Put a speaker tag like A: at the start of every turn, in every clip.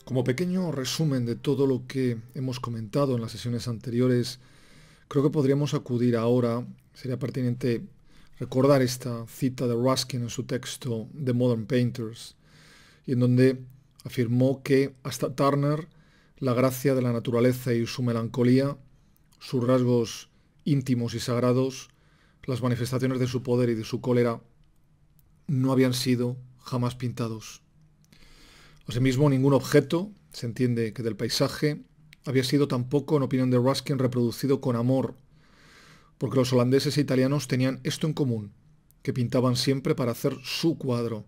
A: Como pequeño resumen de todo lo que hemos comentado en las sesiones anteriores, creo que podríamos acudir ahora, sería pertinente recordar esta cita de Ruskin en su texto The Modern Painters, y en donde afirmó que hasta Turner la gracia de la naturaleza y su melancolía, sus rasgos íntimos y sagrados, las manifestaciones de su poder y de su cólera, no habían sido jamás pintados. Asimismo, ningún objeto, se entiende que del paisaje, había sido tampoco, en opinión de Ruskin, reproducido con amor, porque los holandeses e italianos tenían esto en común, que pintaban siempre para hacer su cuadro,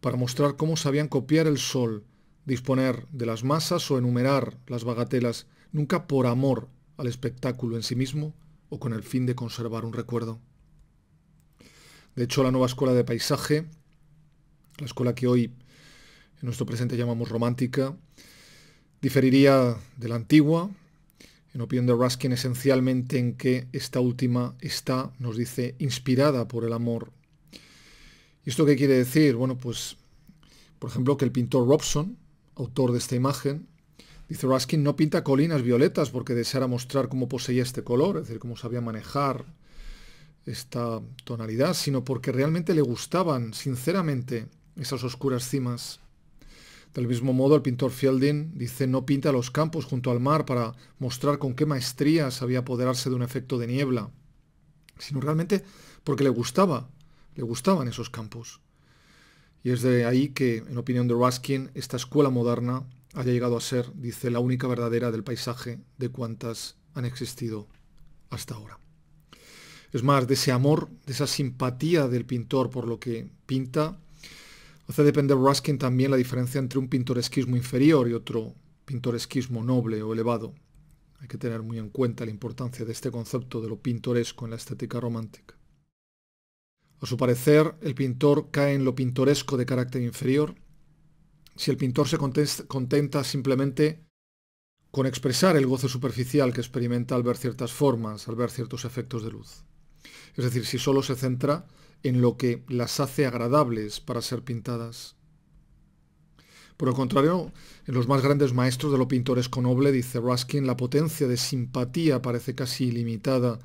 A: para mostrar cómo sabían copiar el sol, disponer de las masas o enumerar las bagatelas, nunca por amor al espectáculo en sí mismo o con el fin de conservar un recuerdo. De hecho, la nueva escuela de paisaje, la escuela que hoy en nuestro presente llamamos romántica, diferiría de la antigua, en opinión de Ruskin, esencialmente en que esta última está, nos dice, inspirada por el amor. ¿Y esto qué quiere decir? Bueno, pues, por ejemplo, que el pintor Robson, autor de esta imagen, dice Ruskin, no pinta colinas violetas porque deseara mostrar cómo poseía este color, es decir, cómo sabía manejar esta tonalidad, sino porque realmente le gustaban, sinceramente, esas oscuras cimas. Del mismo modo, el pintor Fielding dice no pinta los campos junto al mar para mostrar con qué maestría sabía apoderarse de un efecto de niebla, sino realmente porque le gustaban esos campos. Y es de ahí que, en opinión de Ruskin, esta escuela moderna haya llegado a ser, dice, la única verdadera del paisaje de cuantas han existido hasta ahora. Es más, de ese amor, de esa simpatía del pintor por lo que pinta, hace depender Ruskin también la diferencia entre un pintoresquismo inferior y otro pintoresquismo noble o elevado. Hay que tener muy en cuenta la importancia de este concepto de lo pintoresco en la estética romántica. A su parecer, el pintor cae en lo pintoresco de carácter inferior si el pintor se contenta simplemente con expresar el goce superficial que experimenta al ver ciertas formas, al ver ciertos efectos de luz. Es decir, si solo se centra en lo que las hace agradables para ser pintadas. Por el contrario, en los más grandes maestros de lo pintoresco noble, dice Ruskin, la potencia de simpatía parece casi ilimitada.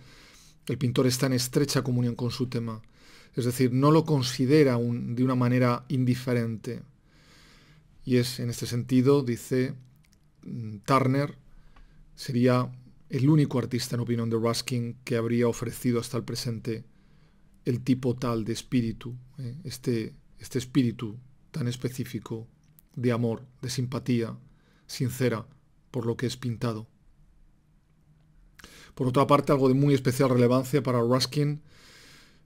A: El pintor está en estrecha comunión con su tema. Es decir, no lo considera de una manera indiferente. Y es en este sentido, dice Turner, sería el único artista, en opinión de Ruskin, que habría ofrecido hasta el presente el tipo tal de espíritu, este espíritu tan específico de amor, de simpatía sincera por lo que es pintado. Por otra parte, algo de muy especial relevancia para Ruskin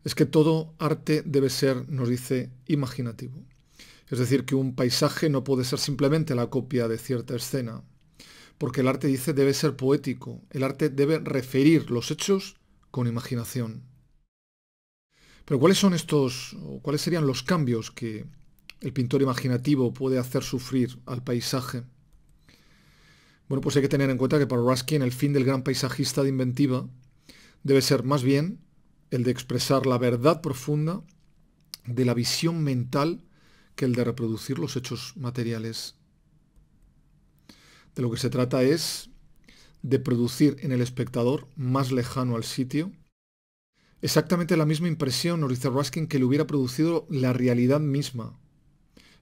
A: es que todo arte debe ser, nos dice, imaginativo. Es decir, que un paisaje no puede ser simplemente la copia de cierta escena, porque el arte, dice, debe ser poético. El arte debe referir los hechos con imaginación. Pero ¿cuáles serían los cambios que el pintor imaginativo puede hacer sufrir al paisaje? Bueno, pues hay que tener en cuenta que para Ruskin el fin del gran paisajista de inventiva debe ser más bien el de expresar la verdad profunda de la visión mental que el de reproducir los hechos materiales. De lo que se trata es de producir en el espectador más lejano al sitio exactamente la misma impresión, nos dice Ruskin, que le hubiera producido la realidad misma.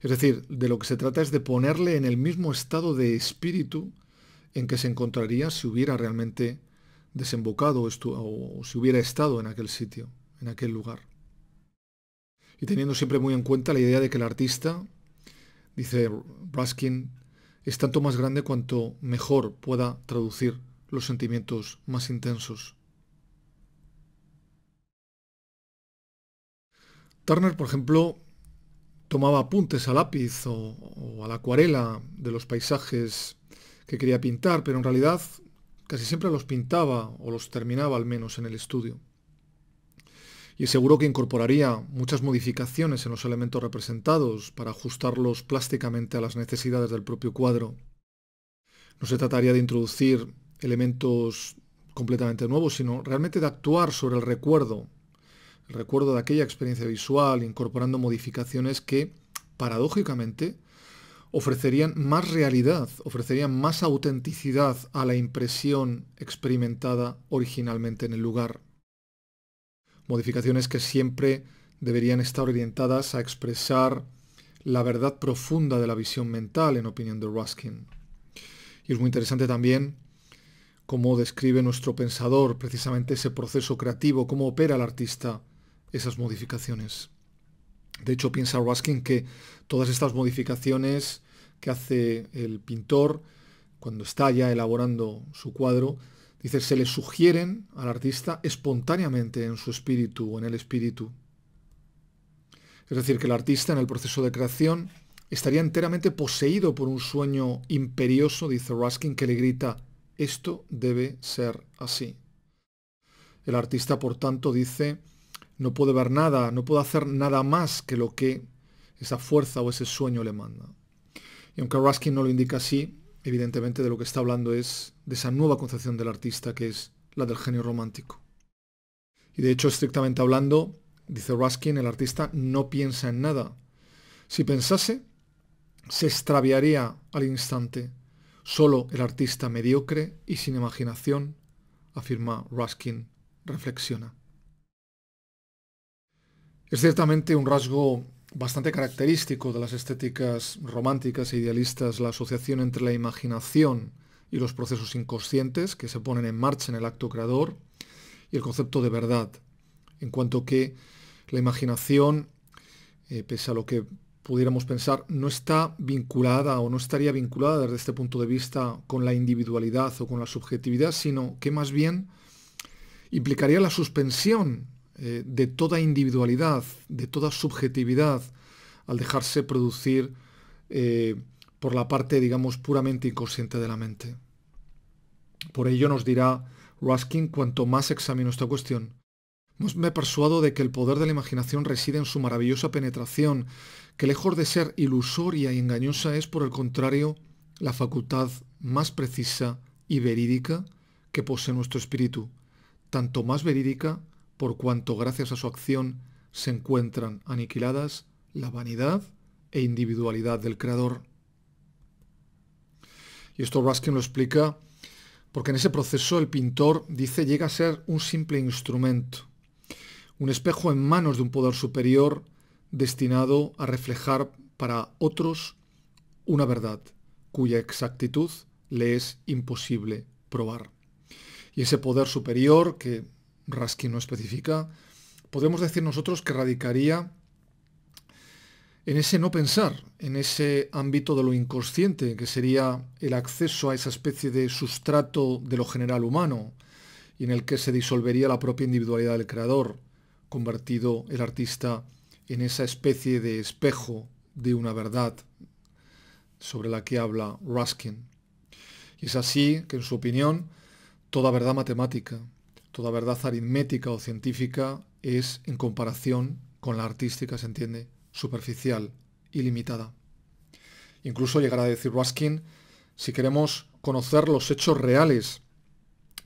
A: Es decir, de lo que se trata es de ponerle en el mismo estado de espíritu en que se encontraría si hubiera realmente desembocado o si hubiera estado en aquel sitio, en aquel lugar. Y teniendo siempre muy en cuenta la idea de que el artista, dice Ruskin, es tanto más grande cuanto mejor pueda traducir los sentimientos más intensos. Turner, por ejemplo, tomaba apuntes a lápiz o a la acuarela de los paisajes que quería pintar, pero en realidad casi siempre los pintaba o los terminaba al menos en el estudio. Y seguro que incorporaría muchas modificaciones en los elementos representados para ajustarlos plásticamente a las necesidades del propio cuadro. No se trataría de introducir elementos completamente nuevos, sino realmente de actuar sobre el recuerdo de aquella experiencia visual, incorporando modificaciones que, paradójicamente, ofrecerían más realidad, ofrecerían más autenticidad a la impresión experimentada originalmente en el lugar. Modificaciones que siempre deberían estar orientadas a expresar la verdad profunda de la visión mental, en opinión de Ruskin. Y es muy interesante también cómo describe nuestro pensador precisamente ese proceso creativo, cómo opera el artista esas modificaciones. De hecho, piensa Ruskin que todas estas modificaciones que hace el pintor cuando está ya elaborando su cuadro, dice, se le sugieren al artista espontáneamente en su espíritu o en el espíritu. Es decir, que el artista en el proceso de creación estaría enteramente poseído por un sueño imperioso, dice Ruskin, que le grita, esto debe ser así. El artista, por tanto, dice, no puede ver nada, no puede hacer nada más que lo que esa fuerza o ese sueño le manda. Y aunque Ruskin no lo indica así, evidentemente de lo que está hablando es de esa nueva concepción del artista que es la del genio romántico. Y de hecho, estrictamente hablando, dice Ruskin, el artista no piensa en nada. Si pensase, se extraviaría al instante. Solo el artista mediocre y sin imaginación, afirma Ruskin, reflexiona. Es ciertamente un rasgo bastante característico de las estéticas románticas e idealistas la asociación entre la imaginación y los procesos inconscientes que se ponen en marcha en el acto creador y el concepto de verdad, en cuanto que la imaginación, pese a lo que pudiéramos pensar, no está vinculada o no estaría vinculada desde este punto de vista con la individualidad o con la subjetividad, sino que más bien implicaría la suspensión de toda individualidad, de toda subjetividad, al dejarse producir por la parte, digamos, puramente inconsciente de la mente. Por ello nos dirá Ruskin, cuanto más examino esta cuestión, más me persuado de que el poder de la imaginación reside en su maravillosa penetración, que lejos de ser ilusoria y engañosa es, por el contrario, la facultad más precisa y verídica que posee nuestro espíritu, tanto más verídica por cuanto gracias a su acción se encuentran aniquiladas la vanidad e individualidad del creador. Y esto Ruskin lo explica porque en ese proceso el pintor, dice, llega a ser un simple instrumento, un espejo en manos de un poder superior destinado a reflejar para otros una verdad cuya exactitud le es imposible probar. Y ese poder superior, que Ruskin no especifica, podemos decir nosotros que radicaría en ese no pensar, en ese ámbito de lo inconsciente, que sería el acceso a esa especie de sustrato de lo general humano, y en el que se disolvería la propia individualidad del creador, convertido el artista en esa especie de espejo de una verdad sobre la que habla Ruskin. Y es así que, en su opinión, toda verdad matemática, toda verdad aritmética o científica es, en comparación con la artística, se entiende, superficial y limitada. Incluso llegará a decir Ruskin, si queremos conocer los hechos reales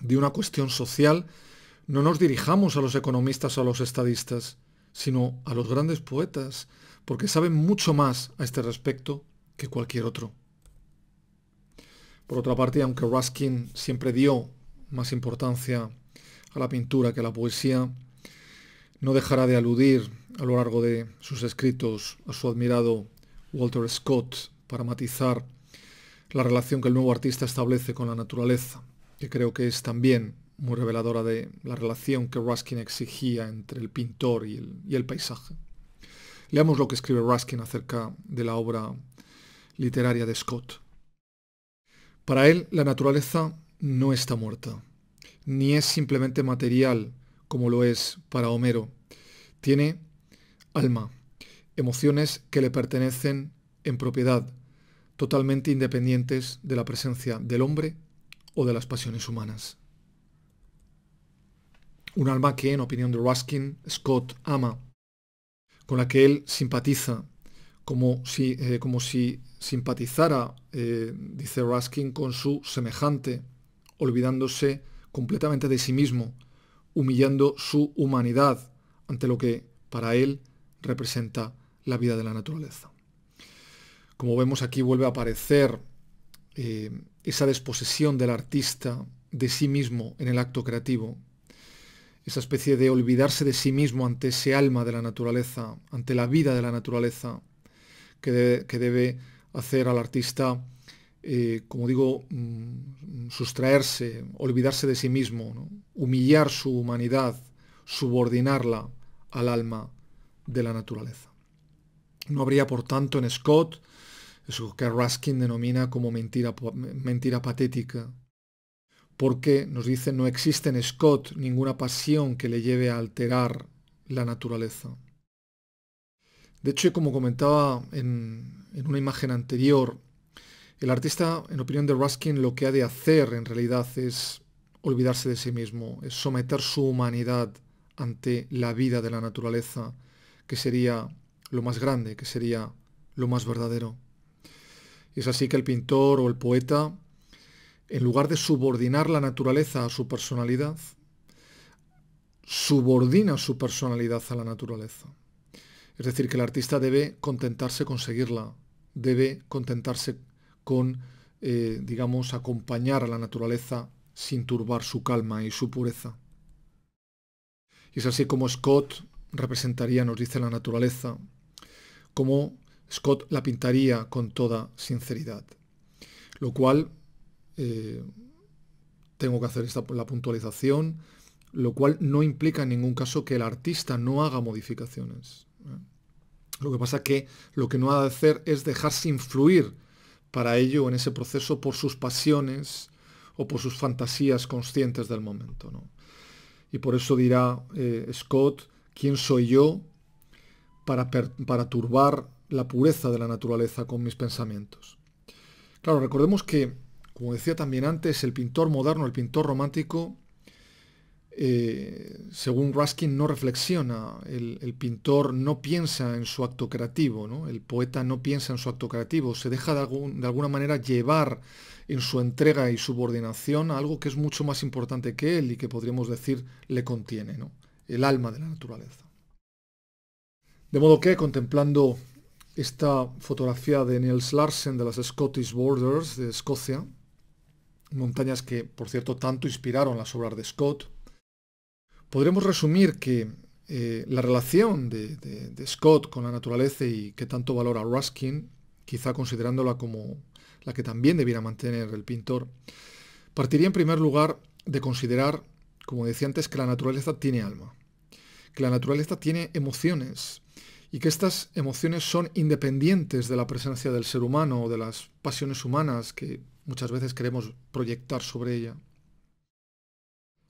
A: de una cuestión social, no nos dirijamos a los economistas o a los estadistas, sino a los grandes poetas, porque saben mucho más a este respecto que cualquier otro. Por otra parte, aunque Ruskin siempre dio más importancia a la pintura que a la poesía, no dejará de aludir a lo largo de sus escritos a su admirado Walter Scott para matizar la relación que el nuevo artista establece con la naturaleza, que creo que es también muy reveladora de la relación que Ruskin exigía entre el pintor y el paisaje. Leamos lo que escribe Ruskin acerca de la obra literaria de Scott. Para él, la naturaleza no está muerta, ni es simplemente material como lo es para Homero. Tiene alma, emociones que le pertenecen en propiedad, totalmente independientes de la presencia del hombre o de las pasiones humanas. Un alma que, en opinión de Ruskin, Scott ama, con la que él simpatiza, como si simpatizara, dice Ruskin, con su semejante, olvidándose completamente de sí mismo, humillando su humanidad ante lo que para él representa la vida de la naturaleza. Como vemos aquí vuelve a aparecer esa desposesión del artista de sí mismo en el acto creativo, esa especie de olvidarse de sí mismo ante ese alma de la naturaleza, ante la vida de la naturaleza, que debe hacer al artista, como digo, sustraerse, olvidarse de sí mismo, ¿no? Humillar su humanidad, subordinarla al alma de la naturaleza. No habría, por tanto, en Scott eso que Ruskin denomina como mentira patética, porque nos dice no existe en Scott ninguna pasión que le lleve a alterar la naturaleza. De hecho, como comentaba en una imagen anterior, el artista, en opinión de Ruskin, lo que ha de hacer en realidad es olvidarse de sí mismo, es someter su humanidad ante la vida de la naturaleza, que sería lo más grande, que sería lo más verdadero. Y es así que el pintor o el poeta, en lugar de subordinar la naturaleza a su personalidad, subordina su personalidad a la naturaleza. Es decir, que el artista debe contentarse con seguirla, debe contentarse con, digamos, acompañar a la naturaleza sin turbar su calma y su pureza. Y es así como Scott representaría, nos dice, la naturaleza, como Scott la pintaría con toda sinceridad. Lo cual, tengo que hacer la puntualización, lo cual no implica en ningún caso que el artista no haga modificaciones. Lo que pasa es que lo que no ha de hacer es dejarse influir para ello en ese proceso por sus pasiones o por sus fantasías conscientes del momento, ¿no? Y por eso dirá Scott, ¿quién soy yo para turbar la pureza de la naturaleza con mis pensamientos? Claro, recordemos que, como decía también antes, el pintor moderno, el pintor romántico, según Ruskin, no reflexiona, el pintor no piensa en su acto creativo, ¿no? El poeta no piensa en su acto creativo, se deja de alguna manera llevar en su entrega y subordinación a algo que es mucho más importante que él y que podríamos decir le contiene, ¿no? El alma de la naturaleza. De modo que, contemplando esta fotografía de Niels Larsen de las Scottish Borders de Escocia, montañas que, por cierto, tanto inspiraron las obras de Scott, podremos resumir que la relación de Scott con la naturaleza y que tanto valora Ruskin, quizá considerándola como la que también debiera mantener el pintor, partiría en primer lugar de considerar, como decía antes, que la naturaleza tiene alma, que la naturaleza tiene emociones y que estas emociones son independientes de la presencia del ser humano o de las pasiones humanas que muchas veces queremos proyectar sobre ella.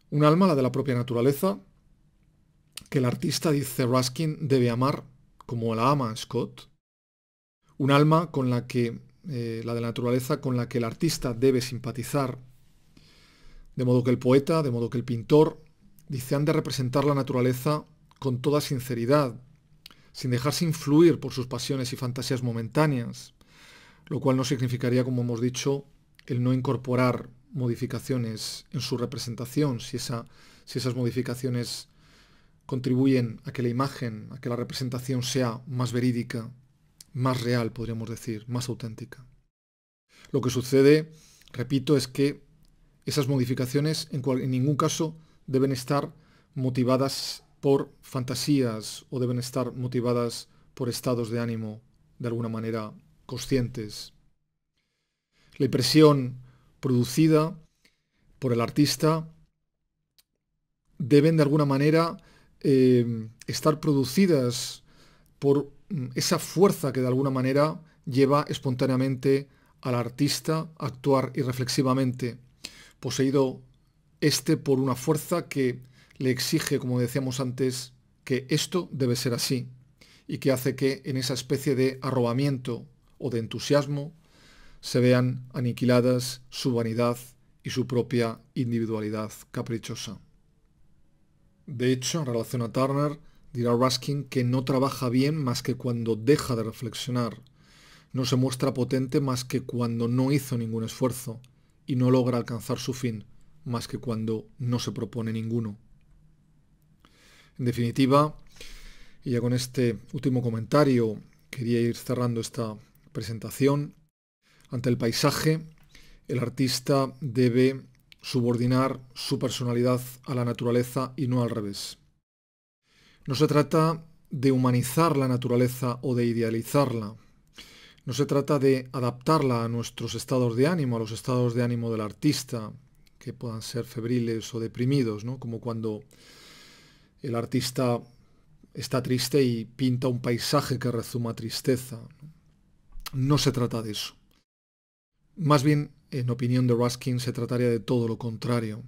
A: Un alma, la de la propia naturaleza, que el artista, dice Ruskin, debe amar como la ama Scott. Un alma con la que, la de la naturaleza, con la que el artista debe simpatizar. De modo que el poeta, de modo que el pintor, dice, han de representar la naturaleza con toda sinceridad, sin dejarse influir por sus pasiones y fantasías momentáneas, lo cual no significaría, como hemos dicho, el no incorporar modificaciones en su representación, si esas modificaciones contribuyen a que la imagen, a que la representación sea más verídica, más real, podríamos decir, más auténtica. Lo que sucede, repito, es que esas modificaciones en ningún caso deben estar motivadas por fantasías o deben estar motivadas por estados de ánimo de alguna manera conscientes. La impresión producida por el artista deben de alguna manera estar producidas por esa fuerza que de alguna manera lleva espontáneamente al artista a actuar irreflexivamente, poseído por una fuerza que le exige, como decíamos antes, que esto debe ser así y que hace que en esa especie de arrobamiento o de entusiasmo se vean aniquiladas su vanidad y su propia individualidad caprichosa. De hecho, en relación a Turner, dirá Ruskin que no trabaja bien más que cuando deja de reflexionar, no se muestra potente más que cuando no hizo ningún esfuerzo y no logra alcanzar su fin más que cuando no se propone ninguno. En definitiva, y ya con este último comentario quería ir cerrando esta presentación. Ante el paisaje, el artista debe subordinar su personalidad a la naturaleza y no al revés. No se trata de humanizar la naturaleza o de idealizarla. No se trata de adaptarla a nuestros estados de ánimo, a los estados de ánimo del artista, que puedan ser febriles o deprimidos, ¿no? Como cuando el artista está triste y pinta un paisaje que rezuma tristeza. No se trata de eso. Más bien, en opinión de Ruskin, se trataría de todo lo contrario.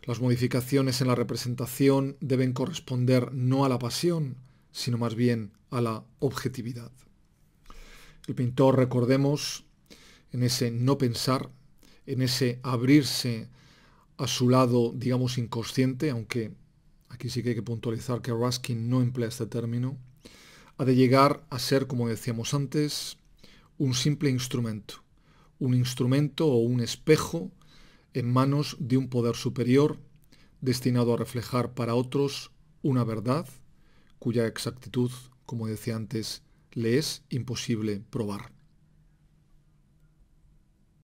A: Las modificaciones en la representación deben corresponder no a la pasión, sino más bien a la objetividad. El pintor, recordemos, en ese no pensar, en ese abrirse a su lado, digamos, inconsciente, aunque aquí sí que hay que puntualizar que Ruskin no emplea este término, ha de llegar a ser, como decíamos antes, un simple instrumento. Un instrumento o un espejo en manos de un poder superior destinado a reflejar para otros una verdad cuya exactitud, como decía antes, le es imposible probar.